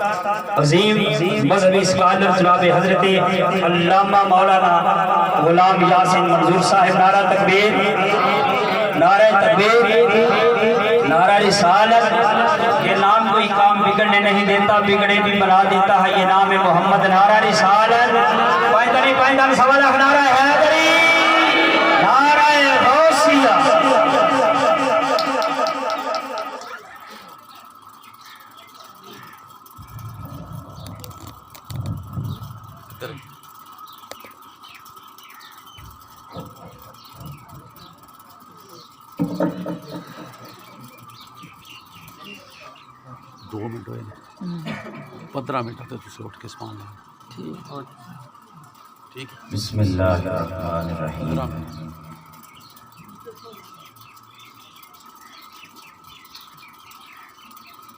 عظیم مذہبی اسکالر جناب حضرت علامہ مولانا غلام یاسین منظور صاحب، نعرہ تکبیر، نعرہ تکبیر، نعرہ رسالت۔ یہ نام کوئی کام بگڑنے نہیں دیتا، بگڑے بھی بنا دیتا ہے، یہ نام ہے محمد۔ نعرہ رسالت، پائندہ پائندہ سوا لاکھ نعرہ حیدری، نعرہ غوثیہ۔ دو منٹ ہوئے 15 منٹ تک تسی اٹھ کے سمان لیں۔ ٹھیک ہے۔ بسم اللہ الرحمن الرحیم۔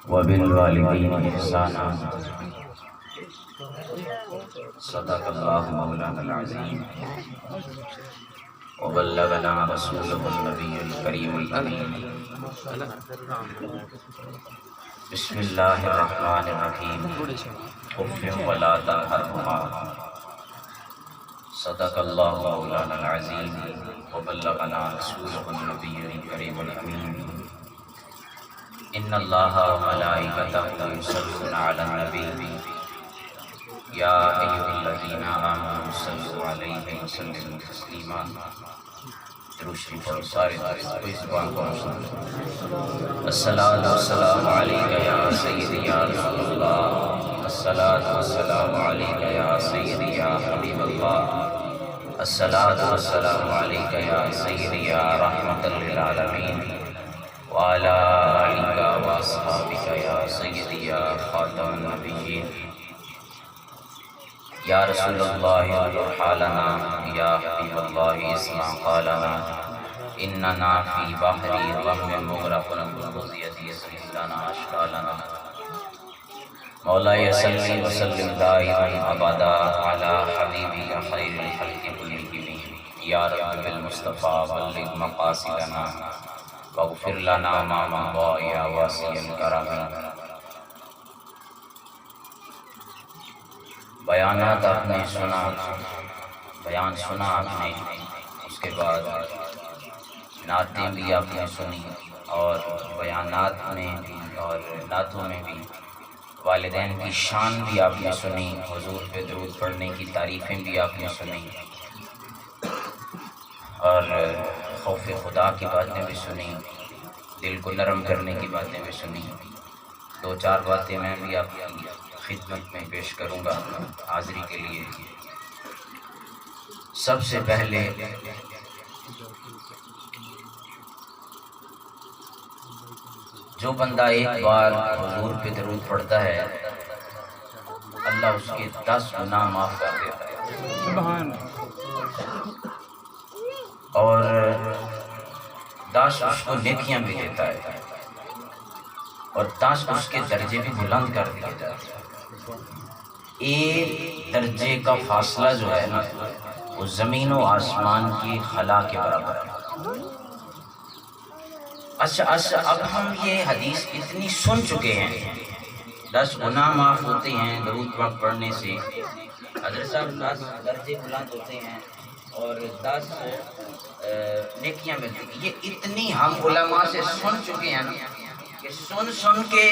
وبالوالدین احسانا، صدق اللہ مولانا العظیم، وبلغنا رسولہ النبی الکریم الامین۔ بسم اللہ الرحمن الرحیم۔ اف ولا تنہرہما، صدق اللہ مولانا العظیم، وبلغنا رسولہ النبی الکریم الامین۔ ان اللہ وملائکتہ یصلون علی النبی، یا ایھا الذین آمنوا صلوا علیہ وسلموا تسلیما۔ درود شریف پڑھو سارے، کوئی زبان کو سن۔ الصلاۃ والسلام علیک یا سیدی یا رسول اللہ، الصلاۃ والسلام علیک یا سیدی یا حبیب اللہ، الصلاۃ والسلام علیک یا سیدی یا رحمۃ للعالمین، وعلی آلک واصحابک یا سیدی یا خاتم النبیین۔ یا رسول اللہ انظر حالنا، یا حبیب اللہ اسمع قالنا، اننا فی بحر غم مغرق بالغزیۃ یسر لنا اشکالنا۔ مولاي صلی وسلم دائما ابدا علی حبیبک خیر الخلق کلہم، یا رب بالمصطفیٰ بلغ مقاصدنا، واغفر لنا ما مضى یا واسع الکرم۔ بیانات آپ نے سنا، بیان سنا آپ نے، اس کے بعد نعتیں بھی آپ نے سنی، اور بیانات میں بھی اور نعتوں میں بھی والدین کی شان بھی آپ نے سنی، حضور پہ درود پڑھنے کی تعریفیں بھی آپ نے سنی، اور خوف خدا کی باتیں بھی سنی، دل کو نرم کرنے کی باتیں بھی سنی۔ دو چار باتیں میں بھی آپ کی خدمت میں پیش کروں گا حاضری کے لیے۔ سب سے پہلے جو بندہ ایک بار حضور پہ درود پڑھتا ہے، اللہ اس کے 10 گناہ معاف کر دیتا ہے، اور 10 اس کو نیکیاں بھی دیتا ہے، اور 10 اس کے درجے بھی بلند کر دیے جاتے ہیں۔ ایک درجے کا فاصلہ جو ہے نا، وہ زمین و آسمان کی خلا کے برابر ہے۔ اچھا اب ہم یہ حدیث اتنی سن چکے ہیں، 10 گناہ معاف ہوتے ہیں درود پاک پڑھنے سے، حضرت صاحب 10 درجے بلند ہوتے ہیں، اور 10 نیکیاں ملتی ہیں۔ یہ اتنی ہم علماء سے سن چکے ہیں نا کہ سن کے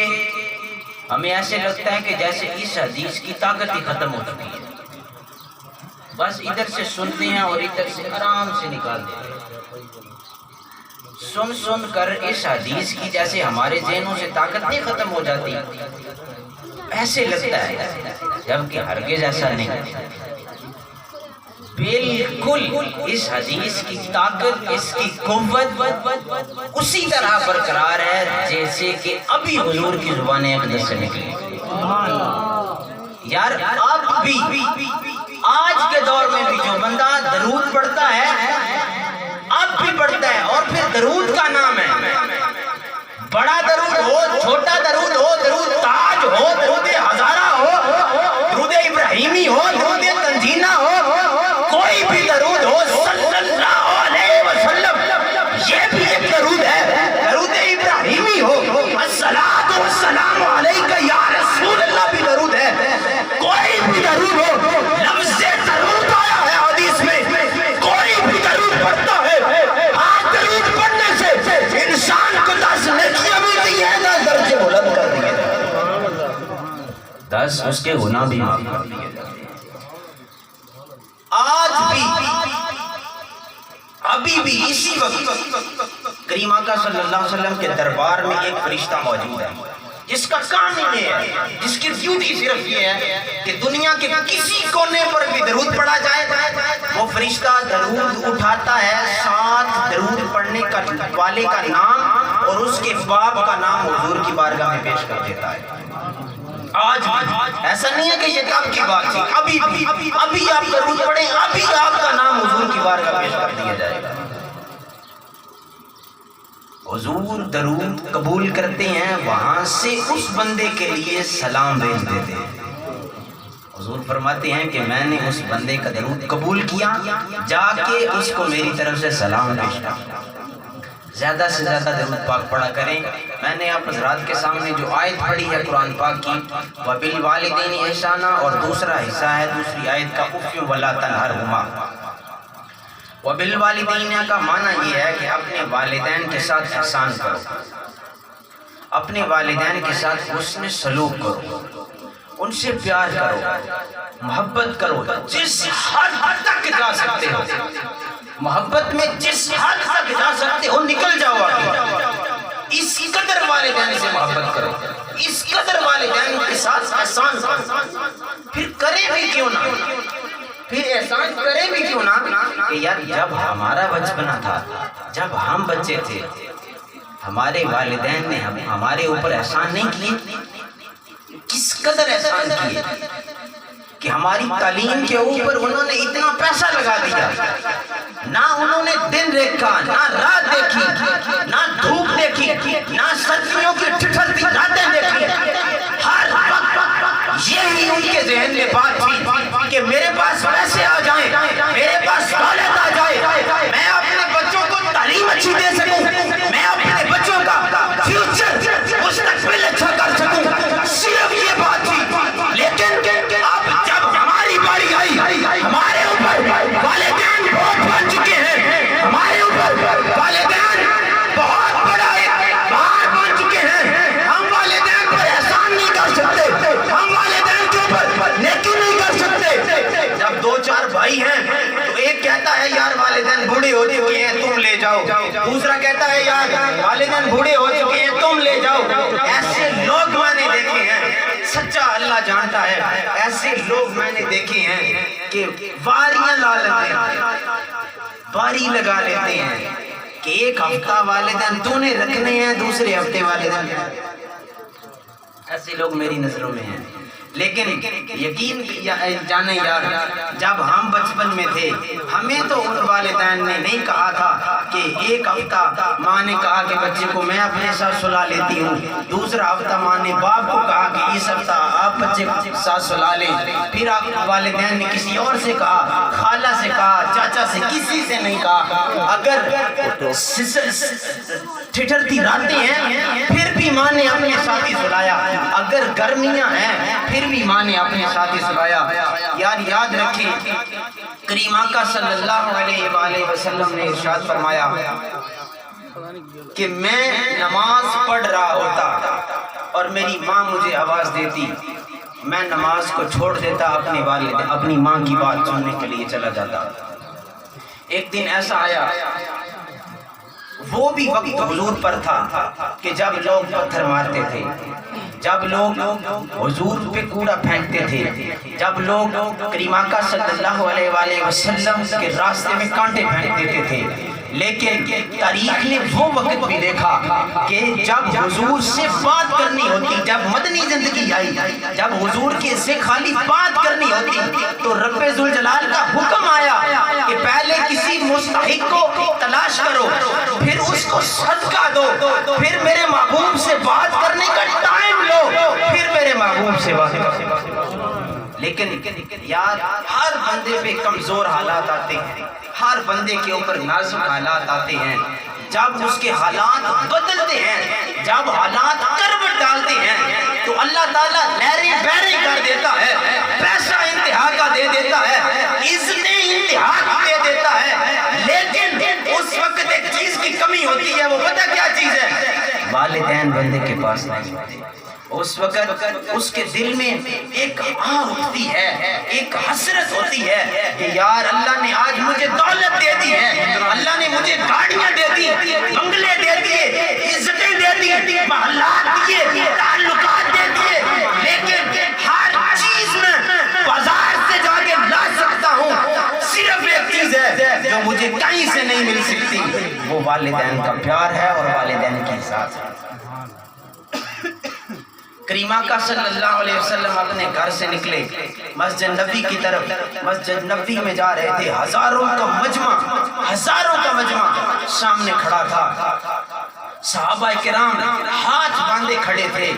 ہمیں ایسے لگتا ہے کہ جیسے اس حدیث کی طاقت ہی ختم ہو چکی ہے، بس ادھر سے سنتے ہیں اور ادھر سے آرام سے نکال دیتے ہیں۔ سن کر اس حدیث کی جیسے ہمارے ذہنوں سے طاقت نہیں ختم ہو جاتی، ایسے لگتا ہے، جبکہ ہرگز ایسا نہیں۔ بالکل اس حدیث کی طاقت، اس کی قوت اسی طرح برقرار ہے جیسے کہ ابھی حضور کی زبان اقدس سے نکلی۔ یار اب بھی آج کے دور میں بھی جو بندہ درود پڑھتا ہے، اب بھی پڑھتا ہے، اور پھر درود کا نام ہے، بڑا درود ہو، چھوٹا درود ہو، درود تاج ہو، درود ہزارہ ہو، درود ابراہیمی ہو، درود تنزینہ ہو، کوئی بھی درود ہو، صلی اللہ علیہ وسلم، یہ بھی ایک درود ہے، درود ابراہیمی ہو، الصلاۃ والسلام علیک یا رسول اللہ بھی 10 اس کے گناہ بھی معاف کر دیے جاتے ہیں۔ آج بھی ابھی بھی اسی وقت کریم آقا صلی اللہ علیہ وسلم کے دربار میں ایک فرشتہ موجود ہے جس کا کام یہ ہے، جس کی ڈیوٹی صرف یہ ہے کہ دنیا کے کسی کونے پر بھی درود پڑھا جائے، وہ فرشتہ درود اٹھاتا ہے، ساتھ درود پڑھنے کا والے کا نام اور اس کے باپ کا نام حضور کی بارگاہ میں پیش کر دیتا ہے۔ آج ایسا نہیں ہے کہ یہ کب کی بات تھی، ابھی آپ درود پڑھیں، ابھی آپ کا نام حضور کی بارگاہ پیش کر دیا جائے گا۔ حضور درود قبول کرتے ہیں، وہاں سے اس بندے کے لیے سلام بھیج دیتے ہیں۔ حضور فرماتے ہیں کہ میں نے اس بندے کا درود قبول کیا، جا کے اس کو میری طرف سے سلام پیش کیا۔ زیادہ سے زیادہ درود پاک پڑھا کریں۔ میں نے آپ حضرات کے سامنے جو آیت پڑھی ہے قرآن پاک کی، وَبِالْوَالِدَيْنِ إِحْسَانًا، اور دوسرا حصہ ہے دوسری آیت کا اُفٍّ وَلَا تَنْهَرْهُمَا۔ وَبِالْوَالِدَيْنِ کا معنی یہ ہے کہ اپنے والدین کے ساتھ احسان کرو، اپنے والدین کے ساتھ حسن سلوک کرو، ان سے پیار کرو، محبت کرو، جس حد تک جا سکتے ہو محبت میں، جس حد تک جا سکتے ہو نکل جاؤ آگے۔ اس قدر والدین سے محبت کرو، اس قدر والدین کے ساتھ احسان کرو۔ پھر کرے بھی کیوں نہ، پھر احسان کرے بھی کیوں نہ کہ یار جب ہمارا بچپنا تھا، جب ہم بچے تھے، ہمارے والدین نے ہمارے اوپر احسان نہیں کیے، کس قدر احسان کیے کہ ہماری تعلیم کے اوپر انہوں نے اتنا پیسہ لگا دیا، نہ انہوں نے دن دیکھا، نہ رات دیکھی، نہ دھوپ دیکھی، نہ سردیوں کی ٹھٹھلتی راتیں دیکھی، ہر وقت یہی ان کے ذہن میں بات تھی کہ میرے پاس پیسے آ جائیں، میرے پاس دولت آ جائے، میں اپنے بچوں کو تعلیم اچھی دے سکوں، میں اپنے بچوں کا فیوچر مستقبل اچھا کر سکوں، صرف یہ بات تھی۔ لیکن اب جب ہماری باری آئی، ہمارے اوپر والدین بہت بن چکے ہیں، ہمارے اوپر والدین بہت بڑا ایک بار بن چکے ہیں، ہم والدین پر احسان نہیں کر سکتے، ہم والدین کے اوپر نیکی نہیں کر سکتے۔ جب 2-4 بھائی ہیں تو ایک کہتا ہے یار والدین بوڑھے ہو چکے ہیں تم لے جاؤ، دوسرا کہتا ہے یار والدین بوڑھے ہو چکے ہیں تم لے جاؤ۔ ایسے لوگ میں نے دیکھے ہیں، سچا اللہ جانتا ہے، ایسے لوگ میں نے دیکھے ہیں کہ واریاں لا لیتے ہیں، باری لگا لیتے ہیں کہ ایک ہفتہ والدین تو نے رکھنے ہیں، دوسرے ہفتے والدین، ایسے لوگ میری نظروں میں ہیں۔ لیکن یقین جانے یار جب ہم بچپن میں تھے ہمیں تو ان والدین نے نہیں کہا تھا کہ ایک ہفتہ ماں نے کہا کہ بچے کو میں اپنے ساتھ سلا لیتی ہوں، دوسرا ہفتہ ماں نے باپ کو کہا کہ اس ہفتہ آپ بچے کے ساتھ سلا لیں، پھر آپ والدین نے کسی اور سے کہا، خالہ سے کہا، چاچا سے، کسی سے نہیں کہا۔ اگر ٹھٹھلتی راتیں ہیں پھر بھی ماں نے اپنے ساتھ ہی سلایا، اگر گرمیاں ہیں پھر بھی ماں نے اپنے ساتھ ہی سلایا۔ یار یاد رکھیں کریم آقا صلی اللہ علیہ وآلہ وسلم نے ارشاد فرمایا کہ میں نماز پڑھ رہا ہوتا اور میری ماں مجھے آواز دیتی، میں نماز کو چھوڑ دیتا، اپنی ماں کی بات سننے کے لیے چلا جاتا۔ ایک دن ایسا آیا، وہ بھی وقت حضور پر تھا کہ جب لوگ پتھر مارتے تھے، جب لوگ حضور پہ کوڑا پھینکتے تھے، جب لوگ کریم آقا صلی اللہ علیہ وآلہ وسلم کے راستے میں کانٹے پھینک دیتے تھے۔ لیکن تاریخ نے وہ وقت بھی دیکھا کہ جب حضور سے بات کرنی ہوتی، جب مدنی زندگی آئی، جب حضور کے سے خالی بات کرنی ہوتی تو رب ذوالجلال کا حکم آیا کہ پہلے کسی مستحق کو تلاش کرو، پھر اس کو صدقہ دو، پھر میرے محبوب سے بات کرنے کا ٹائم لو، پھر میرے محبوب سے بات کرو۔ لیکن یار ہر بندے پہ کمزور حالات آتے ہیں، ہر بندے کے اوپر نازک حالات آتے ہیں، جب اس کے حالات بدلتے ہیں، جب حالات کروٹ ڈالتے ہیں تو اللہ تعالیٰ نہریں بحریں کر دیتا ہے، پیسہ انتہا کا دے دیتا ہے، عزتیں انتہا کی دے دیتا ہے۔ لیکن اس وقت ایک چیز کی کمی ہوتی ہے، وہ پتہ کیا چیز ہے؟ والدین بندے کے پاس نہیں ہوتے، اس وقت اس کے دل میں ایک آہ اٹھتی ہے، ایک حسرت ہوتی ہے کہ یار اللہ نے آج مجھے دولت دے دی ہے، اللہ نے مجھے گاڑیاں دے دی، بنگلے دے دیے، عزتیں دے دی، محلات دیے، تعلقات دے دیے، لیکن ہر چیز میں بازار سے جا کے لا سکتا ہوں، صرف ایک چیز ہے جو مجھے کہیں سے نہیں مل سکتی، وہ والدین کا پیار ہے اور والدین کی ذات ہے۔ کریم آقا صلی اللہ علیہ وسلم اپنے گھر سے نکلے، مسجد نبی کی طرف، مسجد نبی میں جا رہے تھے، ہزاروں کا مجمع سامنے کھڑا تھا، صحابہ کرام ہاتھ باندھے کھڑے تھے،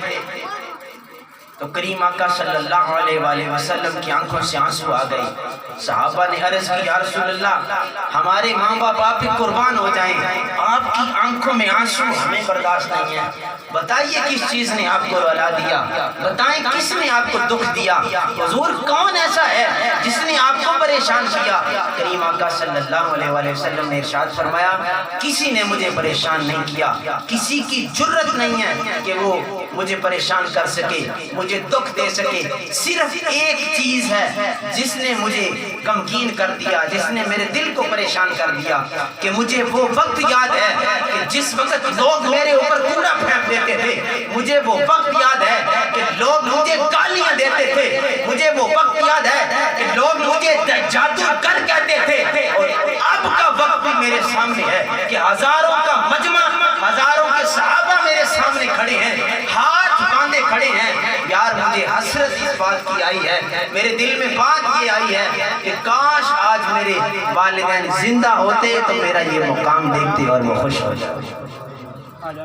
تو کریم آقا صلی اللہ علیہ وآلہ وسلم کی آنکھوں سے آنسو آ گئی۔ صحابہ نے عرض کی یا رسول اللہ ہمارے ماں باپ آپ پہ قربان ہو جائیں، آپ کی آنکھوں میں آنسو ہمیں برداشت نہیں ہے، بتائیے کس چیز نے آپ کو رلا دیا، بتائیں کس نے آپ کو دکھ دیا، حضور کون ایسا ہے جس نے آپ کو پریشان کیا؟ کریم آقا صلی اللہ علیہ وآلہ وسلم نے ارشاد فرمایا کسی نے مجھے پریشان نہیں کیا، کسی کی جرت نہیں ہے کہ وہ مجھے پریشان کر سکے، مجھے دکھ دے سکے، صرف ایک چیز ہے جس نے مجھے غمگین کر دیا، جس نے میرے دل کو پریشان کر دیا، کہ مجھے وہ وقت یاد ہے کہ جس وقت لوگ میرے اوپر کوڑا پھینک دیتے تھے، مجھے وہ وقت یاد ہے کہ لوگ مجھے گالیاں دیتے تھے، مجھے وہ وقت یاد ہے کہ لوگ مجھے جادوگر کہتے تھے، اور اب کا وقت بھی میرے سامنے ہے کہ ہزاروں کا مجمع، ہزاروں کے صحابہ میرے سامنے کھڑے ہیں، ہاتھ باندھے کھڑے ہیں، یار مجھے حسرت اس بات کی آئی ہے، میرے دل میں بات یہ آئی ہے کہ کاش آج میرے والدین زندہ ہوتے تو میرا یہ مقام دیکھتے اور وہ خوش ہو جاتے۔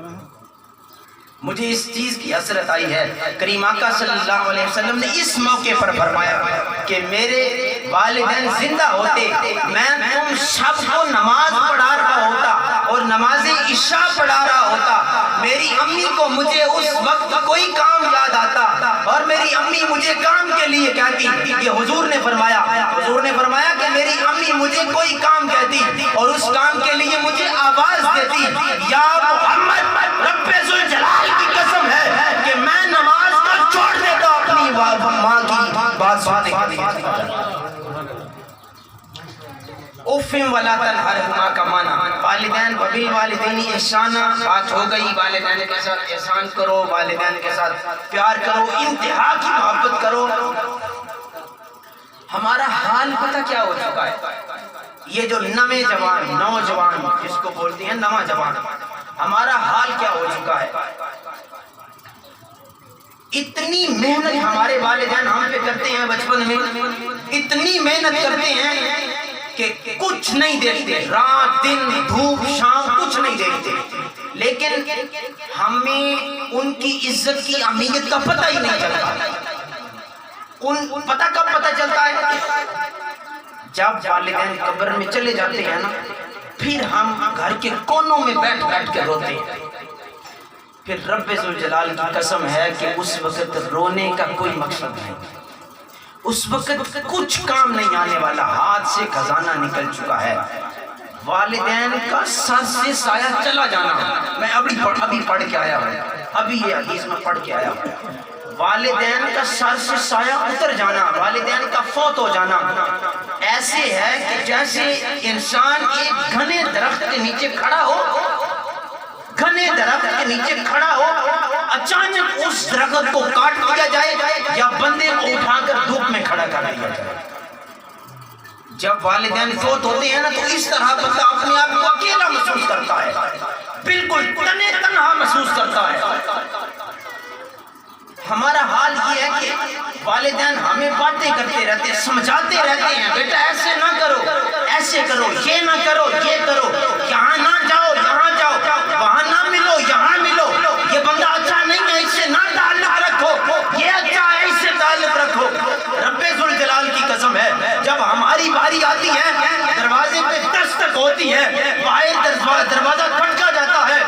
مجھے اس چیز کی حسرت آئی ہے۔ کریم آقا صلی اللہ علیہ وسلم نے اس موقع پر فرمایا کہ میرے والدین زندہ ہوتے میں تم سب کو نماز پڑھا رہا ہوتا اور نماز عشاء پڑھا رہا ہوتا، میری امی کو مجھے اس وقت کوئی کام یاد آتا اور میری امی مجھے کام کے لیے کہتی، یہ حضور نے فرمایا کہ میری امی مجھے کوئی کام کہتی اور اس کام کے لیے مجھے آواز دیتی، یا محمد رب ذوالجلال کی قسم ہے کہ میں نماز کو چھوڑ دیتا اپنی ماں کی بات سننے کے لیے۔ اوفم ولا تنہرہما کا معنی والدین وبالوالدین احسانا، بات ہو گئی، والدین کے ساتھ احسان کرو، والدین کے ساتھ پیار کرو، انتہا کی محبت کرو۔ ہمارا حال پتہ کیا ہو چکا ہے؟ یہ جو نوجوان جس کو بولتے ہیں نوجوان، ہمارا حال کیا ہو چکا ہے؟ اتنی محنت ہمارے والدین ہم پہ کرتے ہیں، بچپن میں اتنی محنت کرتے ہیں کہ کچھ نہیں دیکھتے، رات دن دھوپ شام کچھ نہیں دیکھتے، لیکن ہمیں ان کی عزت کی اہمیت کا پتہ ہی نہیں چلتا۔ پتہ کب پتہ چلتا ہے؟ جب والدین قبر میں چلے جاتے ہیں نا، پھر ہم گھر کے کونوں میں بیٹھ کے روتے ہیں، پھر رب ذوالجلال کی قسم ہے کہ اس وقت رونے کا کوئی مقصد نہیں، اس وقت کچھ کام نہیں آنے والا، ہاتھ سے خزانہ نکل چکا ہے، والدین کا سر سے سایہ چلا جانا۔ میں ابھی پڑھ کے آیا ہوں، ابھی یہ حدیث میں پڑھ کے آیا ہوں، والدین کا سر سے سایہ اتر جانا، والدین کا فوت ہو جانا ایسے ہے کہ جیسے انسان ایک گھنے درخت کے نیچے کھڑا ہو، اچانک اس درخت کو کاٹ دیا جائے یا بندے کو اٹھا کر دھوپ میں کھڑا کر دیا جائے۔ جب والدین فوت ہوتے ہیں نا تو اس طرح بندہ اپنے آپ کو اکیلا محسوس کرتا ہے، بالکل تنہا محسوس کرتا ہے۔ ہمارا حال یہ ہے کہ والدین ہمیں باتیں کرتے رہتے ہیں، سمجھاتے رہتے ہیں، بیٹا ایسے نہ کرو، ایسے کرو، یہ نہ کرو، یہ کرو، یہاں نہ جاؤ، یہاں جاؤ، وہاں نہ ملو، یہاں ملو، یہ بندہ اچھا نہیں ہے، اس سے نہ تعلق رکھو، یہ اچھا ہے، اس سے تعلق رکھو۔ رب ذوالجلال کی قسم ہے جب ہماری باری آتی ہے، دروازے پہ دستک ہوتی ہے، باہر دروازہ کھٹکا جاتا ہے،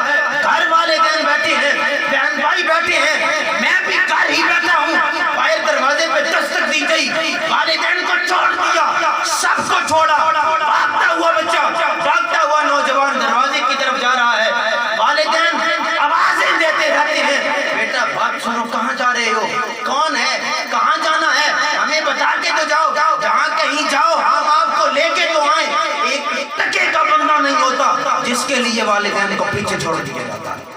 گھر والدین بیٹھے ہیں، بہن بھائی بیٹھے ہیں، میں بھی گھر ہی بیٹھا ہوں، باہر دروازے پہ دستک دی گئی، والدین کو چھوڑ دیا، سب کو چھوڑا، بھاگتا ہوا بچہ، بھاگتا ہوا نوجوان دروازے کہاں جانا ہے ہمیں بتا کے تو جاؤ، جہاں کہیں جاؤ ہم آپ کو لے کے تو آئیں۔ ایک ٹکے کا بندہ نہیں ہوتا جس کے لیے والدین کو پیچھے چھوڑ دیا جاتا ہے۔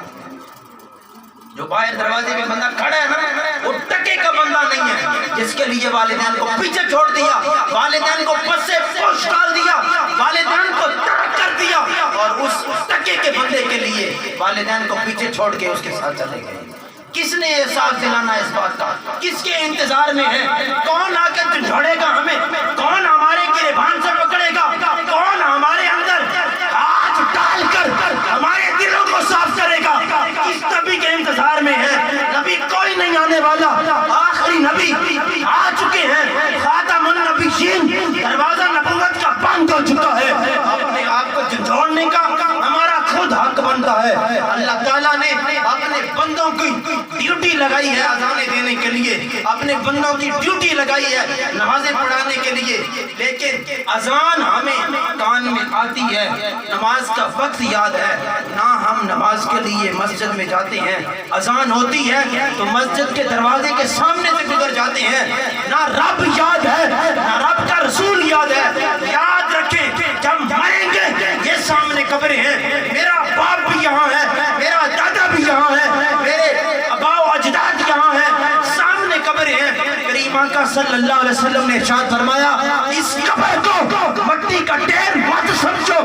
جو باہر دروازے پہ بندہ کھڑا ہے نا، وہ ٹکے کا بندہ نہیں ہے جس کے لیے والدین کو پیچھے چھوڑ دیا، والدین کو پس سے پوش ڈال دیا، والدین کو ترک کر دیا، اور اس ٹکے کے بندے کے لیے والدین کو پیچھے چھوڑ کے اس کے ساتھ چلے گئے۔ کس نے احساس دلانا اس بات کا؟ کس کے انتظار میں ہے؟ کون آ کر جھڑے گا ہمیں؟ کون ہمارے گریبان سے پکڑے گا؟ کون ہمارے اندر ہاتھ ڈال کر ہمارے دلوں کو صاف کرے گا؟ کس نبی کے انتظار میں ہے؟ نبی کوئی نہیں آنے والا، آخری نبی آ چکے ہیں، خاتم النبیین، دروازہ نبوت کا بند ہو چکا ہے۔ اپنے آپ کو جھنجھوڑنے کا ہمارا خود حق بنتا ہے۔ اللہ تعالیٰ نے اپنے بندوں کی ڈیوٹی لگائی ہے اذانیں دینے کے لیے، اپنے بندوں کی ڈیوٹی لگائی ہے نمازیں پڑھانے کے لیے، لیکن اذان ہمیں کان میں آتی ہے، نماز کا وقت یاد ہے نہ، ہم نماز کے لیے مسجد میں جاتے ہیں، اذان ہوتی ہے تو مسجد کے دروازے کے سامنے سے گزر جاتے ہیں، نہ رب یاد ہے نہ رب کا رسول یاد ہے۔ یاد رکھیں جب مریں گے یہ سامنے قبریں ہیں، میرا باپ بھی یہاں ہے، میرا دادا بھی یہاں ہے، میرے آبا و اجداد یہاں ہیں، سامنے قبریں ہیں۔ کریم آقا صلی اللہ علیہ وسلم نے ارشاد فرمایا اس قبر کو مٹی کا ڈھیر مت سمجھو،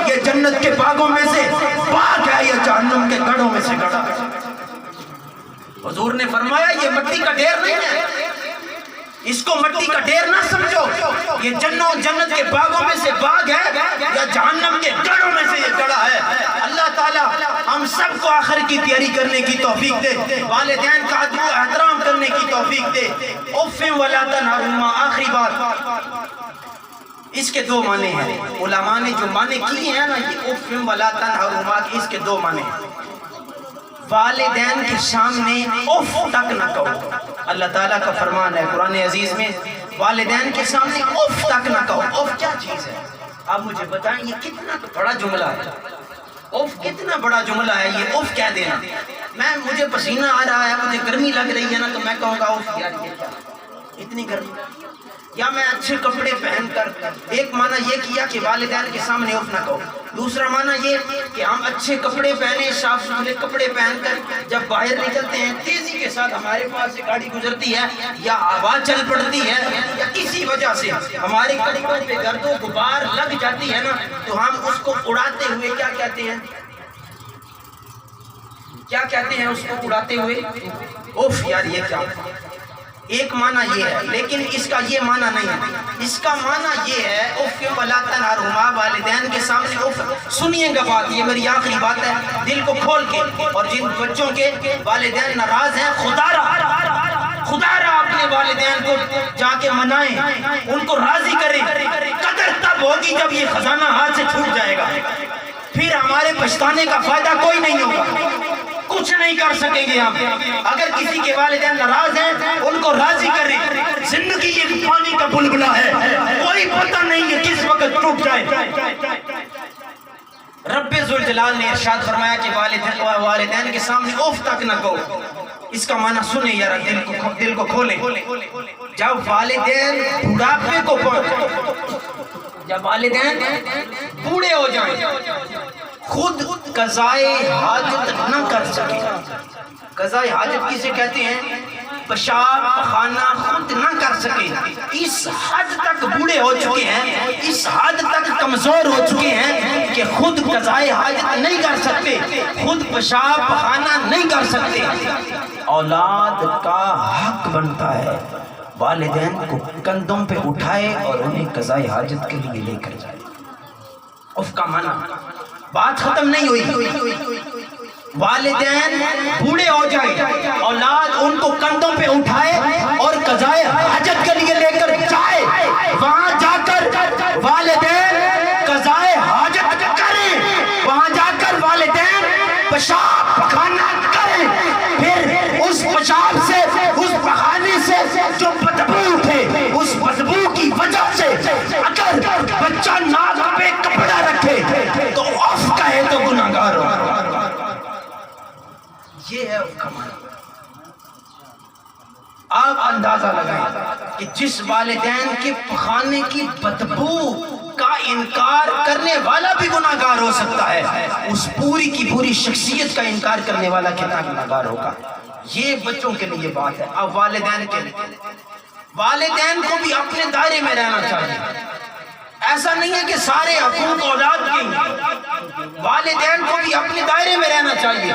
یہ جنت کے باغوں میں سے باغ ہے، یہ جہنم کے گڑھوں میں سے گڑھا ہے۔ حضور نے فرمایا یہ مٹی کا ڈھیر نہیں ہے، اس کو مٹی کا ڈھیر نہ سمجھو، یہ جنت کے باغوں میں سے باغ ہے یا جہنم کے گڑھوں میں سے یہ گڑھا ہے۔ اللہ تعالیٰ ہم سب کو آخر کی تیاری کرنے کی توفیق دے، والدین کا ادب و احترام کرنے کی توفیق دے۔ اف ولا تنہرہما، آخری بات، اس کے دو معنی ہیں، علماء نے جو معنی کیے ہیں نا یہ اف ولا تنہرہما، اس کے دو معنی ہیں۔ والدین کے سامنے اف تک نہ کہو، اللہ تعالیٰ کا فرمان ہے قرآن عزیز میں، والدین کے سامنے اف تک نہ کہو۔ اف کیا چیز ہے؟ آپ مجھے بتائیں یہ کتنا بڑا جملہ ہے، اف کتنا بڑا جملہ ہے یہ اف کہہ دینا۔ مجھے پسینہ آ رہا ہے، مجھے گرمی لگ رہی ہے نا تو میں کہوں گا اف یار یہ کیا اتنی گرمی، یا میں اچھے کپڑے پہن کر، ایک معنی یہ کیا کہ والدین کے سامنے اف نہ کہو، دوسرا معنی یہ کہ ہم اچھے کپڑے پہنے، صاف ستھرے کپڑے پہن کر جب باہر نکلتے ہیں تیزی کے ساتھ ہمارے پاس سے گاڑی گزرتی ہے یا ہوا چل پڑتی ہے یا کسی وجہ سے ہمارے کپڑوں پہ گرد و غبار لگ جاتی ہے نا تو ہم اس کو اڑاتے ہوئے کیا کہتے ہیں؟ کیا کہتے ہیں اس کو اڑاتے ہوئے؟ اف یار یہ کیا۔ ایک معنی یہ ہے، لیکن اس کا یہ معنی نہیں ہے، اس کا معنی یہ ہے اف ولا تنہرہما، والدین کے سامنے اف۔ سنیے گا بات، یہ میری آخری بات ہے، دل کو کھول کے، اور جن بچوں کے والدین ناراض ہیں خدا را اپنے والدین کو جا کے منائیں، ان کو راضی کریں۔ قدر تب ہوگی جب یہ خزانہ ہاتھ سے چھوٹ جائے گا، پھر ہمارے پچھتانے کا فائدہ کوئی نہیں ہوگا، کچھ نہیں کر سکیں گے ہم۔ اگر کسی کے والدین ناراض ہیں ان کو راضی کریں، زندگی ایک پانی کا بلبلہ ہے، کوئی پتہ نہیں ہے کس وقت ٹوٹ جائے۔ رب ذوالجلال نے ارشاد فرمایا کہ والدین کے سامنے اوف تک نہ کہو۔ اس کا معنی سنیں یار، دل کو کھولیں۔ جب والدین بڑھاپے کو پہنچے، جب والدین بوڑھے ہو جائیں، خود قضائے حاجت نہ کر سکے، قضائے حاجت کسے کہتے ہیں؟ پیشاب خانہ خود نہ کر سکے، اس حد تک بوڑھے ہو چکے ہیں، اس حد تک کمزور ہو چکے ہیں کہ خود قضائے حاجت نہیں کر سکتے، خود پیشاب خانہ نہیں کر سکتے۔ اولاد کا حق بنتا ہے والدین کو کندھوں پہ اٹھائے اور انہیں قضائے حاجت کے لیے لے کر جائے۔ اف کا معنی، بات ختم نہیں ہوئی، والدین بوڑھے ہو جائیں، اولاد ان کو کندھوں پہ اٹھائے اور قضائے حاجت کے لیے لے کر جائے، وہاں جا کر والدین قضائے حاجت کریں، وہاں جا کر والدین پیشاب پخانہ کریں، پھر اس پیشاب سے، اس پخانے سے جو بدبو اٹھے، اس بدبو کی وجہ سے اگر بچہ ناک پہ کپڑا رکھے تو اف کہے تو گناہگار ہو۔ یہ ہے اف کا معنی۔ آپ اندازہ لگائیں کہ جس والدین کے پخانے کی بدبو کا انکار کرنے والا بھی گناہگار ہو سکتا ہے، اس پوری کی پوری شخصیت کا انکار کرنے والا کتنا گناہگار ہوگا۔ یہ بچوں کے لیے بات ہے۔ اب والدین کے لیے، والدین کو بھی اپنے دائرے میں رہنا چاہیے۔ ایسا نہیں ہے کہ سارے حقوق اولاد کے ہیں، والدین کو بھی اپنے دائرے میں رہنا چاہیے۔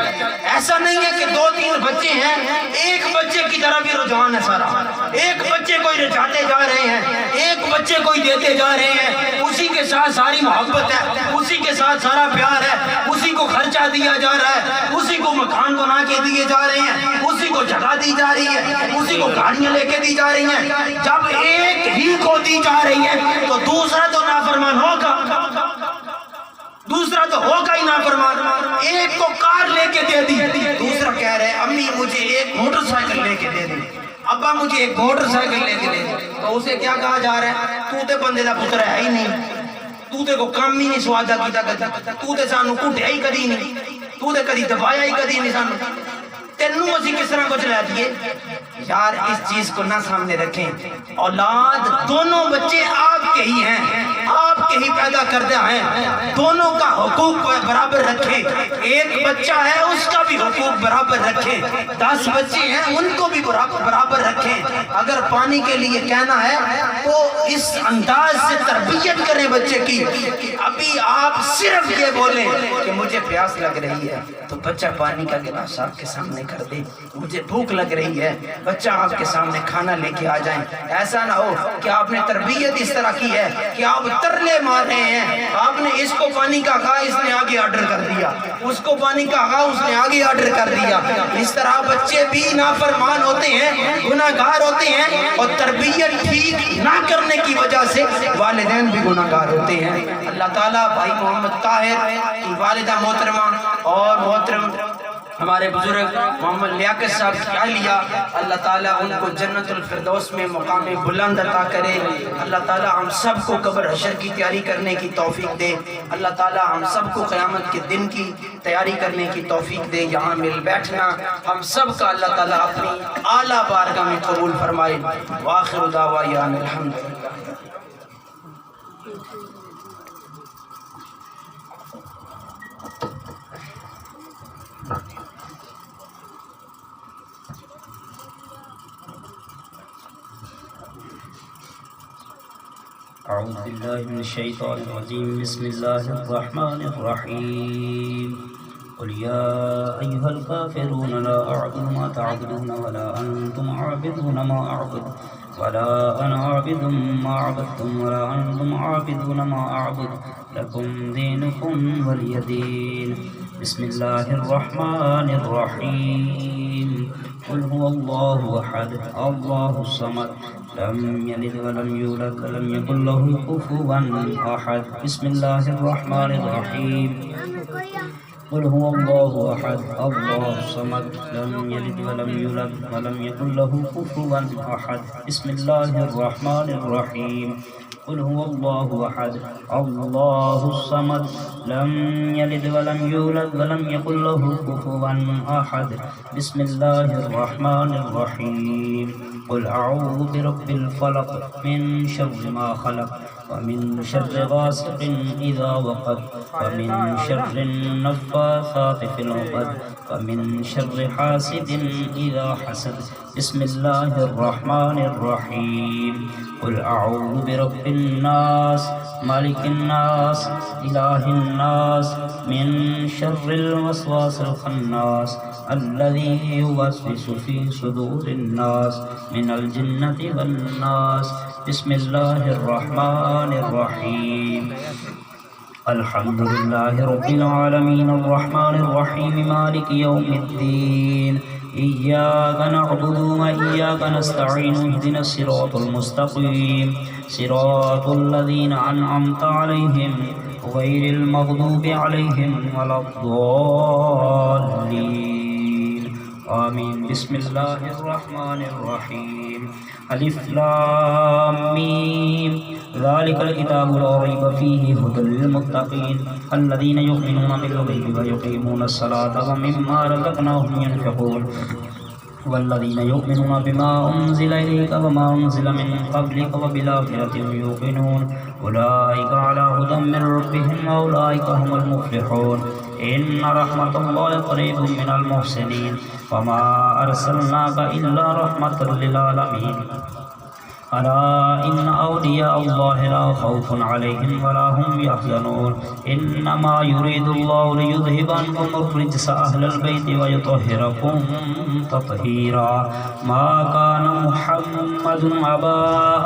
ایسا نہیں ہے کہ 2-3 بچے ہیں، ایک بچے کی طرح بھی رجحان ہے سارا، ایک بچے کو رچاتے جا رہے ہیں، ایک بچے کو ہی دیتے جا رہے ہیں، اسی کے ساتھ ساری محبت ہے، اسی کے ساتھ سارا پیار ہے، اسی کو خرچہ دیا جا رہا ہے، اسی کو مکان بنا کے دیے جا رہے ہیں، اسی کو جگہ دی جا رہی ہے، اسی کو گاڑیاں لے کے دی جا رہی ہیں۔ جب ایک ہی کو دی جا رہی ہے تو دوسرا تو نافرمان ہوگا، دوسرا تو ہوگا ہی نافرمان۔ ایک کو کار لے کے دے دی، دوسرا کہہ رہے امی مجھے ایک موٹر سائیکل لے کے دے دی، ابا مجھے ایک موٹر سائیکل لے کے دے دی، تو اسے کیا کہا جا رہا ہے؟ تو تے بندے دا پتر ہے ہی نہیں، تو تے کو کام ہی نہیں سوادا کیتا کدی، تو تے سانو کٹیا ہی کدی نہیں، تو تے کدی دبایا ہی کدی نہیں سانو، تینوں اسی کس طرح کچھ لے دیے؟ یار اس چیز کو نہ سامنے رکھیں۔ اولاد دونوں بچے آپ کے ہی ہیں، آپ کے ہی پیدا کردہ ہیں، دونوں کا حقوق برابر رکھیں۔ ایک بچہ ہے اس کا بھی حقوق برابر رکھیں، 10 بچے ہیں ان کو بھی برابر رکھیں۔ اگر پانی کے لیے کہنا ہے تو اس انداز سے تربیت کریں بچے کی کہ ابھی آپ صرف یہ بولیں کہ مجھے پیاس لگ رہی ہے تو بچہ پانی کا گلاس آپ کے سامنے کر دے، مجھے بھوک لگ رہی ہے بچہ آپ کے سامنے کھانا لے کے آ جائیں۔ ایسا نہ ہو کہ آپ نے تربیت اس طرح کی ہے کہ آپ ترلے مار رہے ہیں، آپ نے اس کو پانی کا کہا اس نے آگے آرڈر کر دیا، اس کو پانی کا کہا اس نے آگے آرڈر کر دیا۔ اس طرح بچے بھی نافرمان ہوتے ہیں، گناہگار ہوتے ہیں، اور تربیت ٹھیک نہ کرنے کی وجہ سے والدین بھی گناہگار ہوتے ہیں۔ اللہ تعالیٰ بھائی محمد طاہر کی والدہ محترمہ اور محترم ہمارے بزرگ محمد لیاقت صاحب کی اہلیہ، اللہ تعالیٰ ان کو جنت الفردوس میں مقام بلند عطا کرے۔ اللہ تعالیٰ ہم سب کو قبر حشر کی تیاری کرنے کی توفیق دے۔ اللہ تعالیٰ ہم سب کو قیامت کے دن کی تیاری کرنے کی توفیق دے۔ یہاں مل بیٹھنا ہم سب کا اللہ تعالیٰ اپنی اعلیٰ بارگاہ میں قبول فرمائے۔ وآخر دعوانا الحمدللہ۔ أعوذ بالله من الشيطان الرجيم بسم الله الرحمن الرحيم قل يا أيها الكافرون لا أعبد ما تعبدون ولا أنتم عابدون ما أعبد ولا أنا عابد ما عبدتم ولا أنتم عابدون ما أعبد لكم دينكم ولي دين بسم الله الرحمن الرحيم قل هو الله أحد الله الصمد لم يلد ولم يولد ولم يكن له كفوا أحد بسم الله الرحمن الرحيم قل هو الله أحد الله الصمد لم يلد ولم يولد ولم يكن له كفوا أحد بسم الله الرحمن الرحيم قل هو الله أحد الله الصمد لم يلد ولم يولد ولم يكن له كفوا أحد بسم الله الرحمن الرحيم قل أعوذ برب الفلق من شر ما خلق ومن شر غاسق إذا وقب ومن شر النفاثات في العقد ومن شر حاسد إذا حسد بسم الله الرحمن الرحيم قل أعوذ برب الناس مالك الناس إله الناس من شر الوسواس الخناس الذي يوسوس في صدور الناس من الجنة والناس بسم الله الرحمن الرحيم الحمد لله رب العالمين الرحمن الرحيم مالك يوم الدين إياك نعبد وإياك نستعين اهدنا الصراط المستقيم صراط الذين أنعمت عليهم غير المغضوب عليهم ولا الضالين آمين بسم الله الرحمن الرحيم ألف لام ميم ذلك الكتاب لا ريب فيه هدى للمتقين الذين يؤمنون بالغيب ويقيمون الصلاة ومما رزقناهم ينفقون والذين يؤمنون بما أنزل إليك وما أنزل من قبلك وبالآخرة هم يوقنون أولئك على هدى من ربهم وأولئك هم المفلحون إن رحمة الله قريب من المحسنين وما أرسلناك إلا رحمة للعالمين ألا إن أولياء الله لا خوف عليهم ولا هم يحزنون إنما يريد الله ليذهب عنكم الرجس أهل البيت ويطهركم تطهيرا ما كان محمد أبا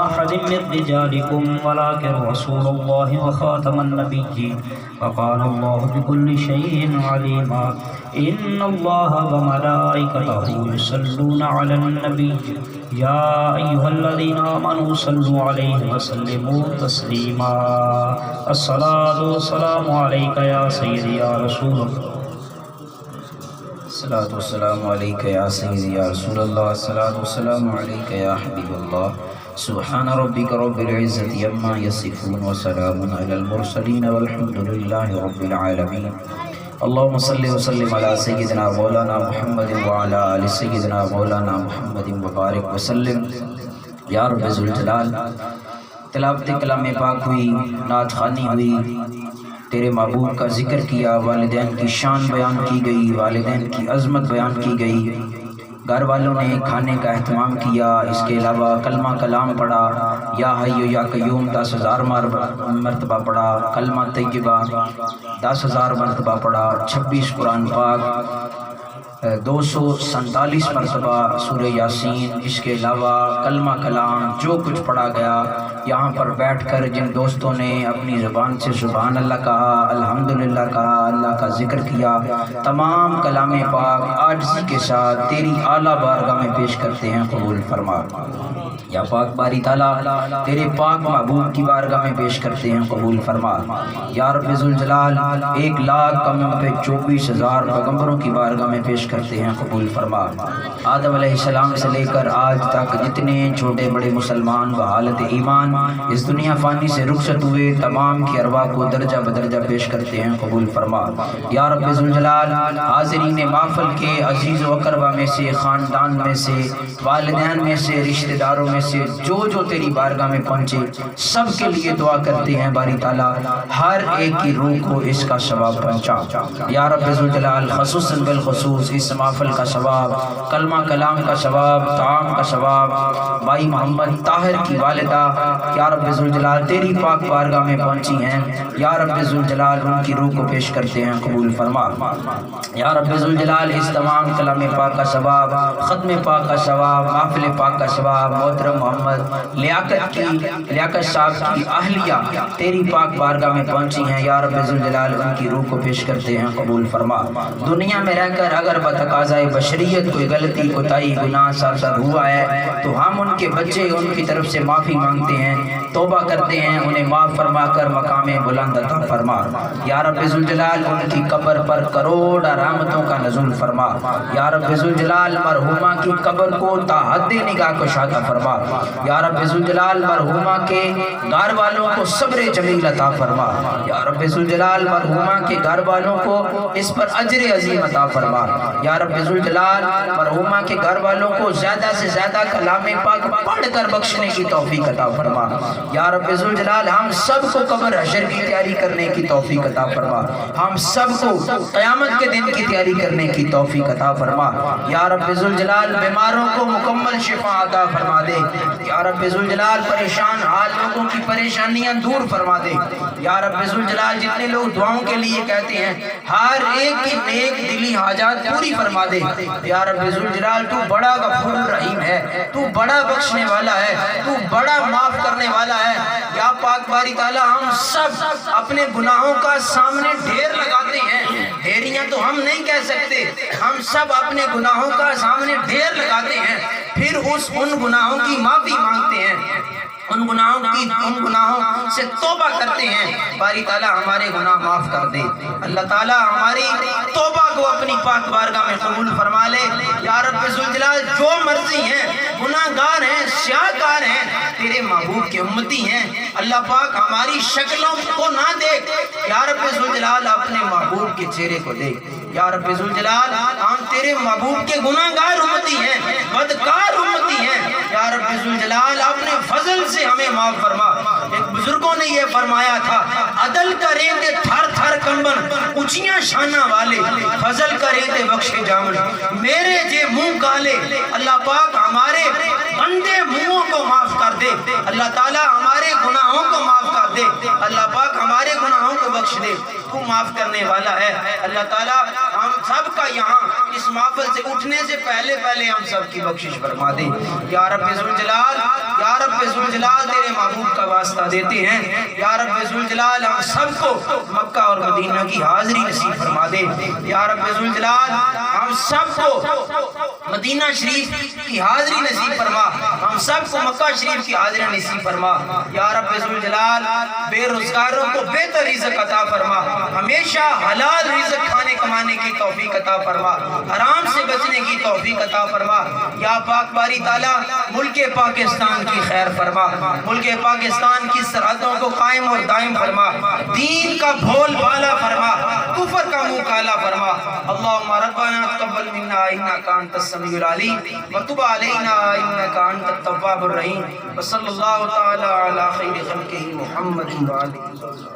أحد من رجالكم ولكن رسول الله وخاتم النبيين وكان الله بكل شيء عليما إن الله وملائكته يصلون على النبي يا أيها الذين آمنوا صلوا عليه وسلموا تسليما الصلاة والسلام عليك يا سيدي يا رسول الله الصلاة والسلام عليك يا سيدي يا رسول الله الصلاة والسلام عليك يا حبيب الله سبحان ربك رب العزة عما يصفون وسلام على المرسلين والحمد لله رب العالمين اللهم صل وسلم على سيدنا مولانا محمد وعلى آل سيدنا مولانا محمد وبارك وسلم یا رب ذوالجلال تلاوت کلام پاک ہوئی، نعت خوانی ہوئی، تیرے محبوب کا ذکر کیا، والدین کی شان بیان کی گئی، والدین کی عظمت بیان کی گئی، گھر والوں نے کھانے کا اہتمام کیا، اس کے علاوہ کلمہ کلام پڑھا، یا حی یا قیوم 10,000 مرتبہ پڑھا، کلمہ طیبہ 10,000 مرتبہ پڑھا، 26 قرآن پاک 247 مرتبہ سورہ یاسین، اس کے علاوہ کلمہ کلام جو کچھ پڑھا گیا، یہاں پر بیٹھ کر جن دوستوں نے اپنی زبان سے سبحان اللہ کہا، الحمدللہ کہا، اللہ کا ذکر کیا، تمام کلام پاک عاجزی کے ساتھ تیری اعلیٰ بارگاہ میں پیش کرتے ہیں، قبول فرما۔ یا پاک باری تعالیٰ تیرے پاک محبوب کی بارگاہ میں پیش کرتے ہیں، قبول فرما۔ یا رب ذوالجلال 1,00,000 کم پہ 24,000 پیغمبروں کی بارگاہ میں پیش کرتے ہیں، قبول فرما۔ آدم علیہ السلام سے لے کر آج تک جتنے چھوٹے بڑے مسلمان بحالت ایمان اس دنیا فانی سے رخصت ہوئے، تمام کی ارواح کو درجہ بدرجہ پیش کرتے ہیں، قبول فرما۔ یا رب ذوالجلال حاضرین محفل کے عزیز و اقربا میں سے، خاندان میں سے، والدین میں سے، رشتہ داروں میں سے جو تیری بارگاہ میں پہنچے، سب کے لیے دعا کرتے ہیں باری تعالیٰ ہر ایک کی روح کو اس کا ثواب پہنچا۔ یا رب ذوالجلال خصوصاً بالخصوص اس محفل کا ثواب، کلمہ کلام کا ثواب، طعام کا ثواب، بھائی محمد طاہر کی والدہ یا رب ذوالجلال تیری پاک بارگاہ میں پہنچی ہیں، یا رب ذوالجلال ان کی روح کو پیش کرتے ہیں، قبول فرما۔ یا رب ذوالجلال اس تمام کلام پاک کا ثواب، ختم پاک کا ثواب، محفل پاک کا ثواب، محترم محمد لیاقت صاحب کی اہلیہ تیری پاک بارگاہ میں پہنچی ہیں، یا رب ذوالجلال ان کی روح کو پیش کرتے ہیں، قبول فرما۔ دنیا میں رہ کر اگر بتقاضائے بشریت کوئی غلطی کوتاہی گناہ سرزد ہوا ہے تو ہم ان کے بچے ان کی طرف سے معافی مانگتے ہیں، توبہ کرتے ہیں، انہیں معاف فرما کر مقام بلند عطا فرما۔ یا رب ذوالجلال ان کی قبر پر کروڑ رحمتوں کا نزول فرما۔ یا رب ذوالجلال مرحومہ کی قبر کو تا حد نگاہ کشادہ فرما۔ یا رب ذوالجلال مرحومہ کے گھر والوں کو صبر جمیل عطا فرما۔ یا رب ذوالجلال مرحومہ کے گھر والوں کو اس پر اجر عظیم عطا فرما۔ یا رب ذوالجلال مرحومہ کے گھر والوں کو زیادہ سے زیادہ کلام پاک پڑھ کر بخشنے کی توفیق عطا فرما۔ یا رب ذوالجلال ہم سب کو قبر حشر کی تیاری کرنے کی توفیق عطا فرما، ہم سب کو قیامت کے دن کی تیاری کرنے کی توفیق عطا فرما۔ یا رب ذوالجلال بیماروں کو مکمل شفا عطا فرما دے۔ یا رب ذوالجلال پریشان حال لوگوں کی پریشانیاں دور فرما دے۔ یا رب ذوالجلال جتنے لوگ دعاؤں کے لیے کہتے ہیں ہر ایک کی نیک دلی حاجات پوری فرما دے۔ یا رب ذوالجلال تو بڑا غفور رحیم ہے، تو بڑا بخشنے والا ہے، تو بڑا معاف کرنے والا ہے۔ یا پاک باری تعالی ہم سب اپنے گناہوں کا سامنے ڈھیر لگاتے ہیں، ڈھیریاں تو ہم نہیں کہہ سکتے، ہم سب اپنے گناہوں کا سامنے ڈھیر لگاتے ہیں، پھر ان گناہوں کی معافی مانگتے ہیں، ان گناہوں سے توبہ کرتے ہیں۔ باری تعالیٰ ہمارے گناہ معاف کر دے، اللہ تعالیٰ ہماری توبہ کو اپنی پاک بارگاہ میں قبول فرما لے۔ یا رب ذوالجلال جو مرضی ہیں، گناہ گار ہیں، سیاہ کار ہیں، تیرے محبوب کے امتی ہیں، اللہ پاک ہماری شکلوں کو نہ دیکھ، یا رب ذوالجلال اپنے محبوب کے چہرے کو دیکھ۔ یا رب ذوالجلال ہم تیرے محبوب کے گناہگار امتی ہیں، بدکار امتی ہیں، یا رب ذوالجلال اپنے فضل سے ہمیں معاف فرما۔ ایک بزرگوں نے یہ فرمایا تھا، عدل کریں تے تھر تھر کنبن، اونچیاں شانہ والے، فضل کریں تے بخشے جامن، میرے جے منہ کالے، اللہ پاک ہمارے گندے منہوں کو معاف کر دے، اللہ تعالی ہمارے گناہوں کو معاف کر دے، اللہ پاک ہمارے گناہوں کو بخش دے، تو معاف کرنے والا ہے۔ اللہ تعالی ہم سب کا یہاں اس محفل سے اٹھنے سے پہلے ہم سب کی بخشش فرما دے۔ یا رب ذوالجلال، یا رب ذوالجلال تیرے محبوب کا واسطہ دیتے ہیں، یا رب ذوالجلال ہم سب کو مکہ اور مدینہ کی حاضری نصیب فرما دے، یا رب ذوالجلال ہم سب کو مدینہ شریف کی حاضری نصیب فرما، ہم سب کو مکہ شریف کی حاضری نصیب فرما، یا رب ذوالجلال بے روزگاروں کو بہتر رزق عطا فرما، ہمیشہ حلال رزق کھانے کمانے کی توفیق عطا فرما، حرام سے بچنے کی توفیق عطا فرما، یا پاک باری تعالیٰ ملک پاکستان کی خیر فرما، ملک پاکستان کی سرحدوں کو قائم اور دائم فرما، دین کا بھول بالا فرما، کفر کا منہ کالا فرما۔ اللہم ربنا تقبل منا انک انت السمیع العلیم وتب علینا انک انت التواب الرحیم، وصلی اللہ تعالی علی خیر خلقہ محمد وآلہ وسلم۔